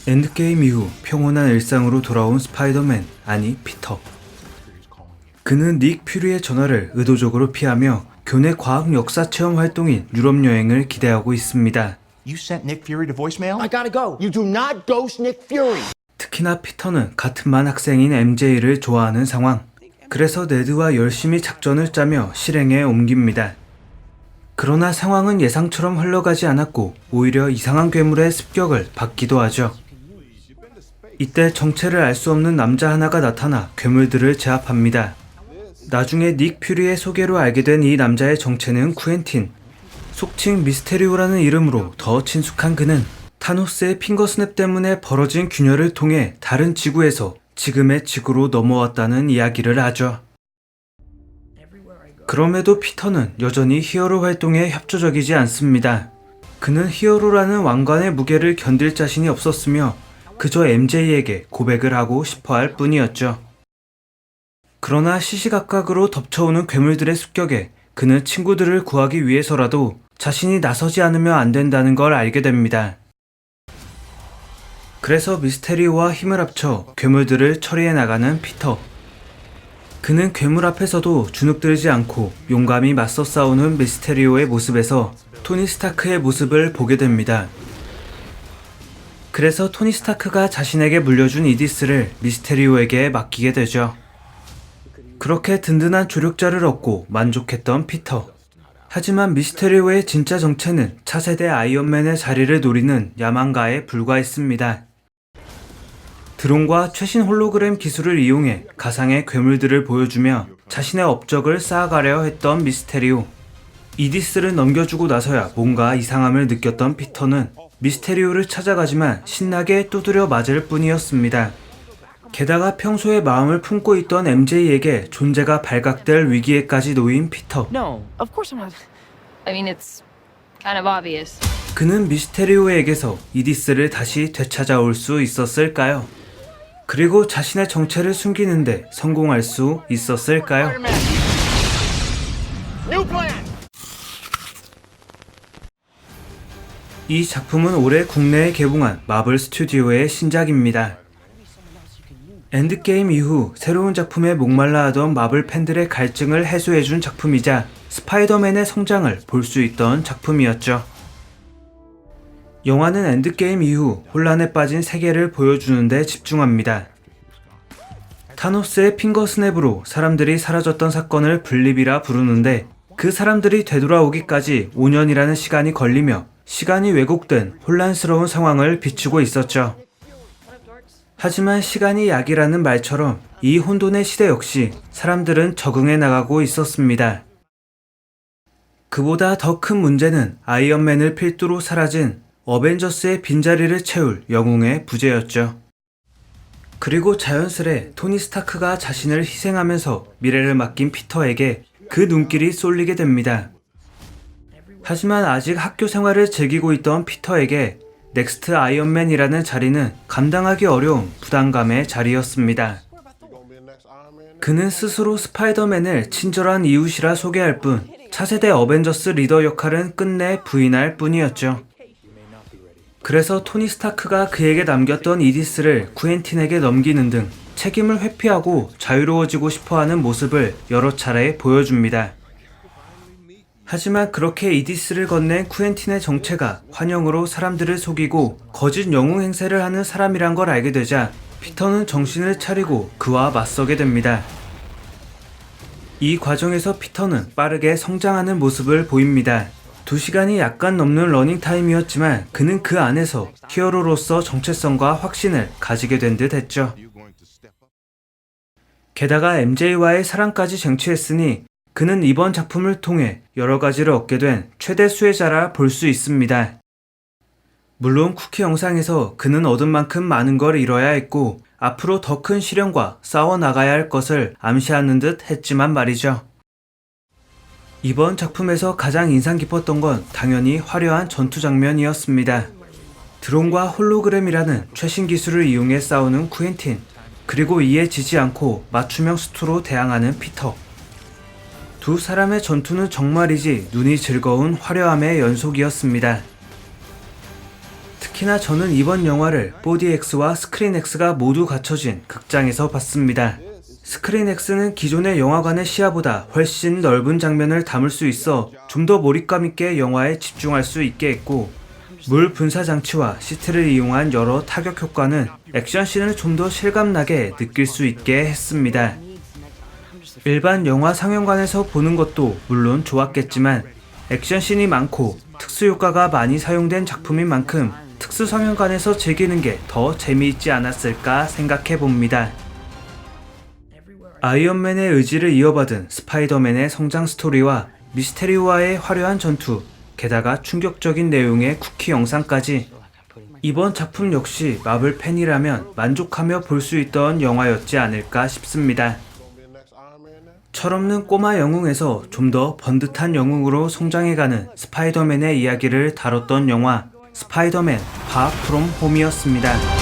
엔드게임 이후 평온한 일상으로 돌아온 스파이더맨, 아니 피터. 그는 닉 퓨리의 전화를 의도적으로 피하며 교내 과학 역사 체험 활동인 유럽 여행을 기대하고 있습니다. You sent Nick Fury to voicemail? I gotta go. You do not ghost Nick Fury. 특히나 피터는 같은 반 학생인 MJ를 좋아하는 상황. 그래서 네드와 열심히 작전을 짜며 실행에 옮깁니다. 그러나 상황은 예상처럼 흘러가지 않았고 오히려 이상한 괴물의 습격을 받기도 하죠. 이때 정체를 알 수 없는 남자 하나가 나타나 괴물들을 제압합니다. 나중에 닉 퓨리의 소개로 알게 된 이 남자의 정체는 쿠엔틴. 속칭 미스테리오라는 이름으로 더 친숙한 그는 타노스의 핑거스냅 때문에 벌어진 균열을 통해 다른 지구에서 지금의 지구로 넘어왔다는 이야기를 하죠. 그럼에도 피터는 여전히 히어로 활동에 협조적이지 않습니다. 그는 히어로라는 왕관의 무게를 견딜 자신이 없었으며 그저 MJ에게 고백을 하고 싶어 할 뿐이었죠. 그러나 시시각각으로 덮쳐오는 괴물들의 습격에 그는 친구들을 구하기 위해서라도 자신이 나서지 않으면 안 된다는 걸 알게 됩니다. 그래서 미스테리오와 힘을 합쳐 괴물들을 처리해 나가는 피터. 그는 괴물 앞에서도 주눅들지 않고 용감히 맞서 싸우는 미스테리오의 모습에서 토니 스타크의 모습을 보게 됩니다. 그래서 토니 스타크가 자신에게 물려준 이디스를 미스테리오에게 맡기게 되죠. 그렇게 든든한 조력자를 얻고 만족했던 피터. 하지만 미스테리오의 진짜 정체는 차세대 아이언맨의 자리를 노리는 야망가에 불과했습니다. 드론과 최신 홀로그램 기술을 이용해 가상의 괴물들을 보여주며 자신의 업적을 쌓아가려 했던 미스테리오. 이디스를 넘겨주고 나서야 뭔가 이상함을 느꼈던 피터는 미스테리오를 찾아가지만 신나게 두드려 맞을 뿐이었습니다. 게다가 평소에 마음을 품고 있던 MJ에게 존재가 발각될 위기에까지 놓인 피터. No, of course I'm not. I mean, it's kind of obvious. 그는 미스테리오에게서 이디스를 다시 되찾아올 수 있었을까요? 그리고 자신의 정체를 숨기는데 성공할 수 있었을까요? New plan. 이 작품은 올해 국내에 개봉한 마블 스튜디오의 신작입니다. 엔드게임 이후 새로운 작품에 목말라 하던 마블 팬들의 갈증을 해소해준 작품이자 스파이더맨의 성장을 볼 수 있던 작품이었죠. 영화는 엔드게임 이후 혼란에 빠진 세계를 보여주는 데 집중합니다. 타노스의 핑거스냅으로 사람들이 사라졌던 사건을 블립이라 부르는데 그 사람들이 되돌아오기까지 5년이라는 시간이 걸리며 시간이 왜곡된 혼란스러운 상황을 비추고 있었죠. 하지만 시간이 약이라는 말처럼 이 혼돈의 시대 역시 사람들은 적응해 나가고 있었습니다. 그보다 더 큰 문제는 아이언맨을 필두로 사라진 어벤져스의 빈자리를 채울 영웅의 부재였죠. 그리고 자연스레 토니 스타크가 자신을 희생하면서 미래를 맡긴 피터에게 그 눈길이 쏠리게 됩니다. 하지만 아직 학교 생활을 즐기고 있던 피터에게 넥스트 아이언맨이라는 자리는 감당하기 어려운 부담감의 자리였습니다. 그는 스스로 스파이더맨을 친절한 이웃이라 소개할 뿐 차세대 어벤져스 리더 역할은 끝내 부인할 뿐이었죠. 그래서 토니 스타크가 그에게 남겼던 이디스를 쿠엔틴에게 넘기는 등 책임을 회피하고 자유로워지고 싶어하는 모습을 여러 차례 보여줍니다. 하지만 그렇게 이디스를 건넨 쿠엔틴의 정체가 환영으로 사람들을 속이고 거짓 영웅 행세를 하는 사람이란 걸 알게 되자 피터는 정신을 차리고 그와 맞서게 됩니다. 이 과정에서 피터는 빠르게 성장하는 모습을 보입니다. 2시간이 약간 넘는 러닝타임이었지만 그는 그 안에서 히어로로서 정체성과 확신을 가지게 된 듯 했죠. 게다가 MJ와의 사랑까지 쟁취했으니 그는 이번 작품을 통해 여러 가지를 얻게 된 최대 수혜자라 볼 수 있습니다. 물론 쿠키 영상에서 그는 얻은 만큼 많은 걸 잃어야 했고 앞으로 더 큰 시련과 싸워나가야 할 것을 암시하는 듯 했지만 말이죠. 이번 작품에서 가장 인상 깊었던 건 당연히 화려한 전투 장면이었습니다. 드론과 홀로그램이라는 최신 기술을 이용해 싸우는 쿠엔틴, 그리고 이에 지지 않고 맞춤형 수트로 대항하는 피터. 두 사람의 전투는 정말이지 눈이 즐거운 화려함의 연속이었습니다. 특히 특히나 저는 이번 영화를 4DX와 스크린X가 모두 갖춰진 극장에서 봤습니다. 스크린X는 기존의 영화관의 시야보다 훨씬 넓은 장면을 담을 수 있어 좀 더 몰입감 있게 영화에 집중할 수 있게 했고, 물 분사 장치와 시트를 이용한 여러 타격 효과는 액션씬을 좀 더 실감나게 느낄 수 있게 했습니다. 일반 영화 상영관에서 보는 것도 물론 좋았겠지만 액션씬이 많고 특수효과가 많이 사용된 작품인 만큼 특수 상영관에서 즐기는 게 더 재미있지 않았을까 생각해봅니다. 아이언맨의 의지를 이어받은 스파이더맨의 성장 스토리와 미스테리오와의 화려한 전투, 게다가 충격적인 내용의 쿠키 영상까지, 이번 작품 역시 마블 팬이라면 만족하며 볼 수 있던 영화였지 않을까 싶습니다. 철없는 꼬마 영웅에서 좀 더 번듯한 영웅으로 성장해가는 스파이더맨의 이야기를 다뤘던 영화 스파이더맨 파 프롬 홈이었습니다.